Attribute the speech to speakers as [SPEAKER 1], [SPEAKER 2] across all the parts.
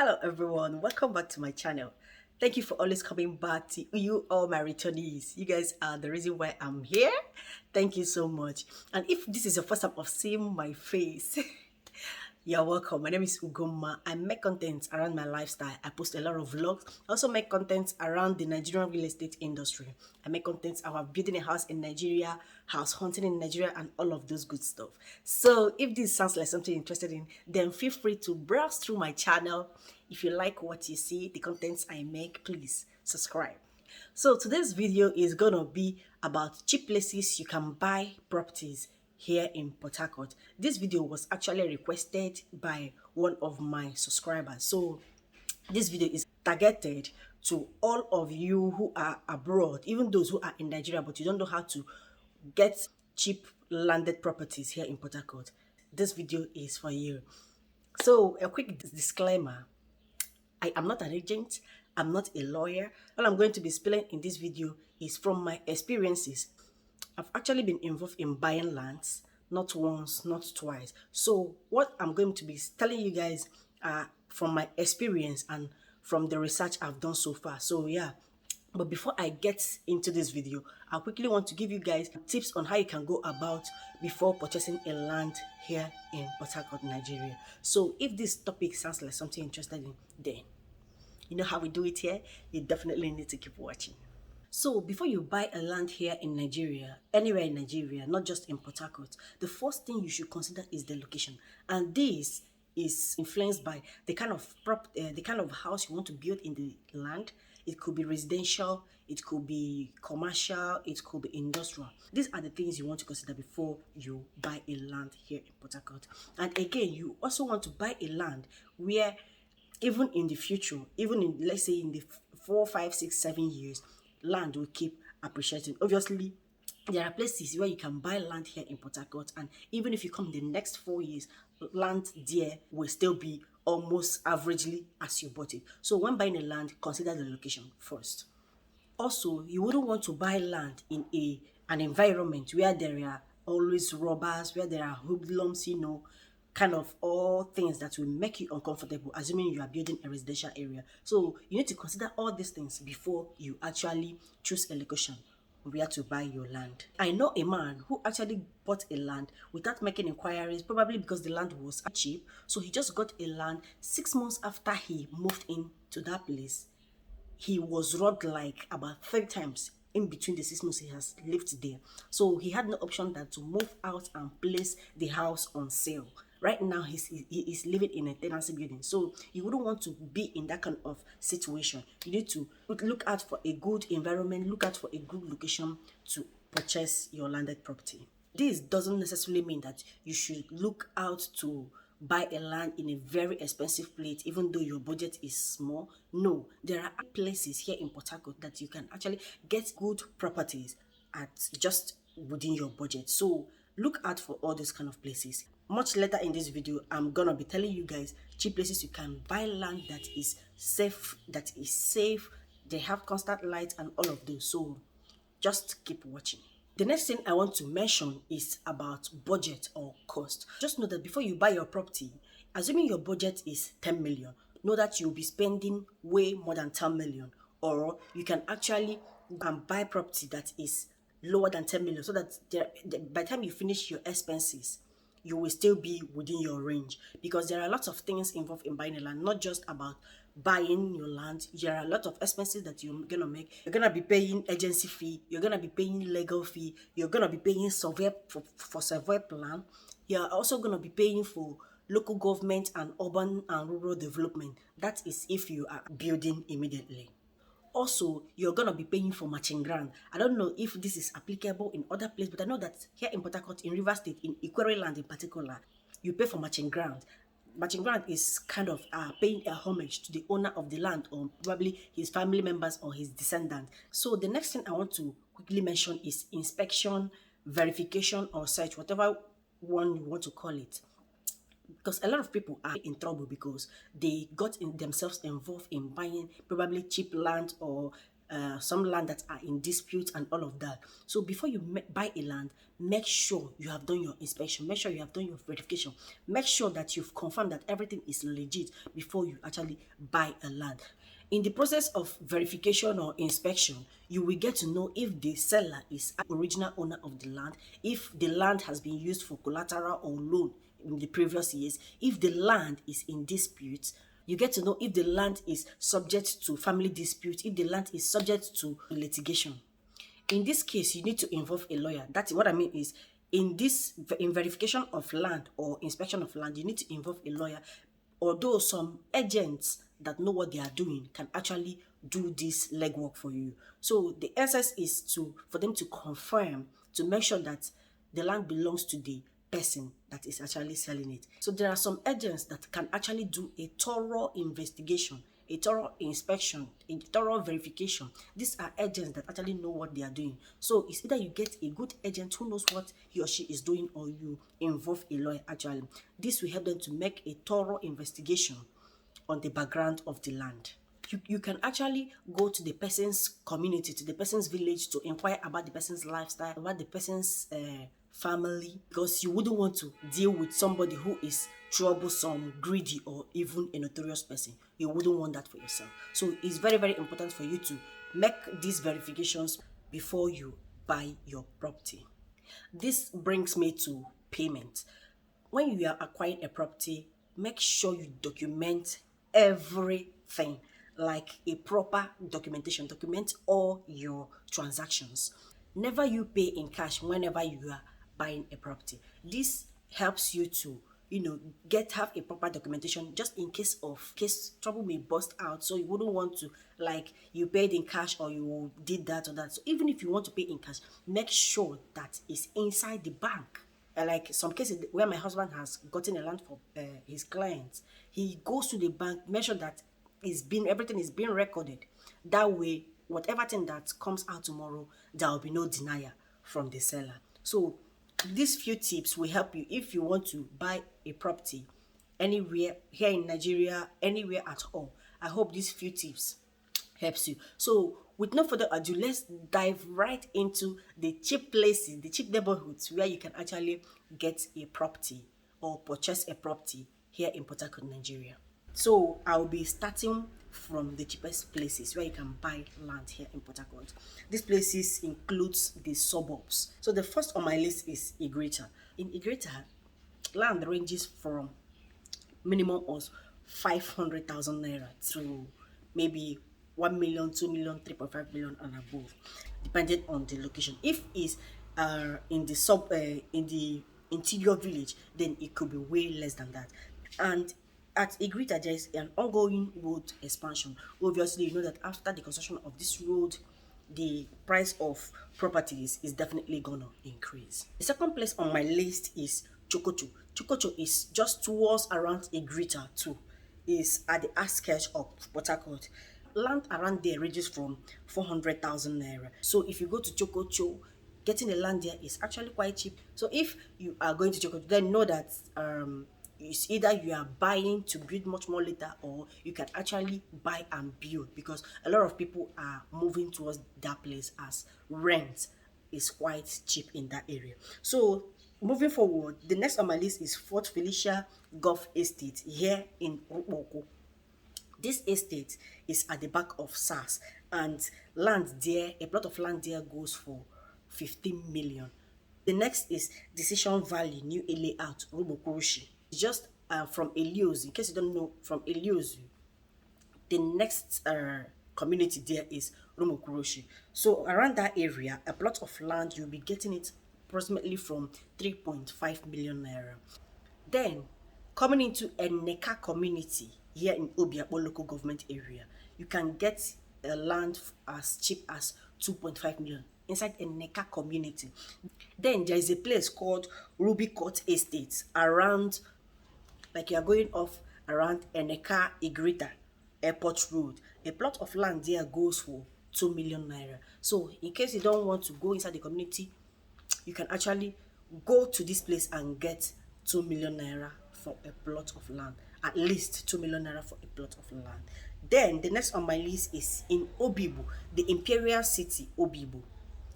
[SPEAKER 1] Hello everyone, welcome back to my channel. Thank you for always coming back, to you all my returnees. You guys are the reason why I'm here. Thank you so much. And if this is your first time of seeing my face, you're welcome. My name is Ugonma. I make content around my lifestyle. I post a lot of vlogs. I also make content around the Nigerian real estate industry. I make content about building a house in Nigeria, house hunting in Nigeria, and all of those good stuff. So if this sounds like something you're interested in, then feel free to browse through my channel. If you like what you see, the contents I make, please subscribe. So today's video is gonna be about cheap places you can buy properties here in Port Harcourt. This video was actually requested by one of my subscribers. So this video is targeted to all of you who are abroad, even those who are in Nigeria but you don't know how to get cheap landed properties here in Port Harcourt. This video is for you. So a quick disclaimer. I am not an agent. I'm not a lawyer. All I'm going to be spilling in this video is from my experiences. I've actually been involved in buying lands, not once, not twice. So what I'm going to be telling you guys are from my experience and from the research I've done so far. So yeah, but before I get into this video, I quickly want to give you guys tips on how you can go about before purchasing a land here in Port Harcourt, Nigeria. So if this topic sounds like something you're interested in, then you know how we do it here. You definitely need to keep watching. So before you buy a land here in Nigeria, anywhere in Nigeria, not just in Port Harcourt, the first thing you should consider is the location. And this is influenced by the kind of the kind of house you want to build in the land. It could be residential, it could be commercial, it could be industrial. These are the things you want to consider before you buy a land here in Port Harcourt. And again, you also want to buy a land where even in the future, even in, let's say, in the 4, 5, 6, 7 years, land will keep appreciating. Obviously, there are places where you can buy land here in Port Harcourt, and even if you come in the next 4 years, land there will still be almost averagely as you bought it. So when buying a land, consider the location first. Also, you wouldn't want to buy land in an environment where there are always robbers, where there are hoodlums, kind of all things that will make you uncomfortable, assuming you are building a residential area. So you need to consider all these things before you actually choose a location where to buy your land. I know a man who actually bought a land without making inquiries, probably because the land was cheap. So he just got a land 6 months after he moved into that place. He was robbed like about 3 times in between the 6 months he has lived there. So he had no option than to move out and place the house on sale. Right now, he is living in a tenancy building. So you wouldn't want to be in that kind of situation. You need to look out for a good environment, look out for a good location to purchase your landed property. This doesn't necessarily mean that you should look out to buy a land in a very expensive place even though your budget is small. No, there are places here in Port Harcourt that you can actually get good properties at just within your budget. So look out for all these kind of places. Much later in this video, I'm gonna be telling you guys cheap places you can buy land that is safe, they have constant light and all of those. So just keep watching. The next thing I want to mention is about budget or cost. Just know that before you buy your property, assuming your budget is 10 million, know that you'll be spending way more than 10 million. Or you can actually buy property that is lower than 10 million so that by the time you finish your expenses, you will still be within your range, because there are lots of things involved in buying a land, not just about buying your land. There are a lot of expenses that you're gonna make. You're gonna be paying agency fee, you're gonna be paying legal fee, you're gonna be paying survey for survey plan. You're also gonna be paying for local government and urban and rural development. That is if you are building immediately. Also, you're gonna be paying for matching grant. I don't know if this is applicable in other places, but I know that here in Port Harcourt, in River State, in Ikwere land in particular, you pay for matching grant. Matching grant is kind of paying a homage to the owner of the land, or probably his family members or his descendants. So the next thing I want to quickly mention is inspection, verification, or search, whatever one you want to call it. Because a lot of people are in trouble because they got themselves involved in buying probably cheap land or some land that are in dispute and all of that. So before you buy a land, make sure you have done your inspection, make sure you have done your verification, make sure that you've confirmed that everything is legit before you actually buy a land. In the process of verification or inspection, you will get to know if the seller is the original owner of the land, if the land has been used for collateral or loan in the previous years, if the land is in dispute. You get to know if the land is subject to family dispute, if the land is subject to litigation. In this case, you need to involve a lawyer. That's what I mean is, in verification of land or inspection of land, you need to involve a lawyer. Although some agents that know what they are doing can actually do this legwork for you. So the essence is for them to confirm, to make sure that the land belongs to the person that is actually selling it. So there are some agents that can actually do a thorough investigation, a thorough inspection, a thorough verification. These are agents that actually know what they are doing. So it's either you get a good agent who knows what he or she is doing, or you involve a lawyer actually. This will help them to make a thorough investigation on the background of the land. You can actually go to the person's community, to the person's village, to inquire about the person's lifestyle, about the person's family, because you wouldn't want to deal with somebody who is troublesome, greedy, or even a notorious person. You wouldn't want that for yourself. So it's very, very important for you to make these verifications before you buy your property. This brings me to payment. When you are acquiring a property, make sure you document everything, like a proper documentation. Document all your transactions. Never you pay in cash whenever you are buying a property. This helps you to have a proper documentation, just in case trouble may burst out. So you wouldn't want to, like, you paid in cash or you did that or that. So even if you want to pay in cash, make sure that it's inside the bank. Like some cases where my husband has gotten a land for his clients, he goes to the bank, make sure that everything is being recorded. That way, whatever thing that comes out tomorrow, there will be no denial from the seller. So these few tips will help you if you want to buy a property anywhere here in Nigeria, anywhere at all. I hope these few tips helps you. So with no further ado, let's dive right into the cheap places, the cheap neighborhoods where you can actually get a property or purchase a property here in Port Harcourt, Nigeria. So I'll be starting from the cheapest places where you can buy land here in Port Harcourt. These places includes the suburbs. So the first on my list is Igrita. In Igrita, land ranges from minimum of 500,000 naira to maybe 1 million, 2 million, 3.5 million and above, depending on the location. If it's in the interior village, then it could be way less than that. And at Igrita, there is an ongoing road expansion. Obviously, you know that after the construction of this road, the price of properties is definitely gonna increase. The second place on my list is Chokocho. Chokocho is just towards around Igrita too. Is at the outskirts of Port Harcourt. Land around there ranges from 400,000 naira. So if you go to Chokocho, getting a land there is actually quite cheap. So if you are going to Chokocho, then know that it's either you are buying to build much more later, or you can actually buy and build, because a lot of people are moving towards that place as rent is quite cheap in that area. So moving forward, the next on my list is Fort Felicia Golf Estate here in Ogbuanu. This estate is at the back of SARS, and land there, a plot of land there goes for 15 million. The next is Decision Valley New Layout Rubokurushi. Just from Eliozu. In case you don't know, from Eliozu, the next community there is Rumokuroshi. So around that area, a plot of land, you'll be getting it approximately from 3.5 million naira. Then coming into a Neka community here in Obiakpo local government area, you can get a land as cheap as 2.5 million inside a Neka community. Then there is a place called Ruby Court Estates around, like you are going off around Eneka Igrita Airport Road. A plot of land there goes for 2 million naira. So in case you don't want to go inside the community, you can actually go to this place and get 2 million naira for a plot of land. at least 2 million naira for a plot of land. Then the next on my list is in Obibu, the imperial city Obibu.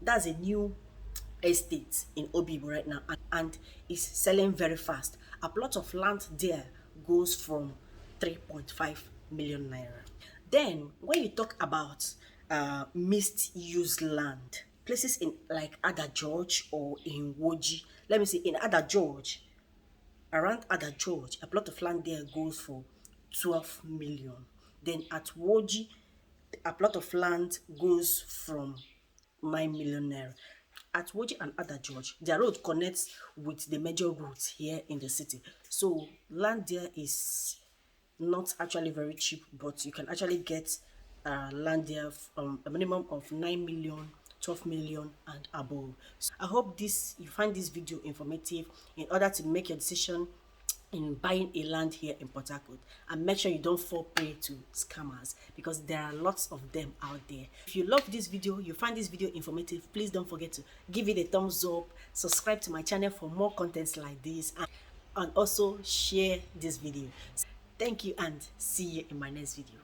[SPEAKER 1] That's a new estate in Obibu right now, and is selling very fast. A plot of land there goes from 3.5 million naira. Then when you talk about mixed-use land, places in like Ada George or in Woji, let me say in Ada George, around Ada George, a plot of land there goes for 12 million. Then at Woji, a plot of land goes from 9 million naira. At Woji and Ada George, their road connects with the major roads here in the city. So land there is not actually very cheap, but you can actually get land there from a minimum of 9 million, 12 million and above. I hope this you find this video informative in order to make your decision in buying a land here in Port Harcourt, and make sure you don't fall prey to scammers, because there are lots of them out there. If you love this video, you find this video informative, please don't forget to give it a thumbs up, subscribe to my channel for more contents like this, and also share this video. Thank you and see you in my next video.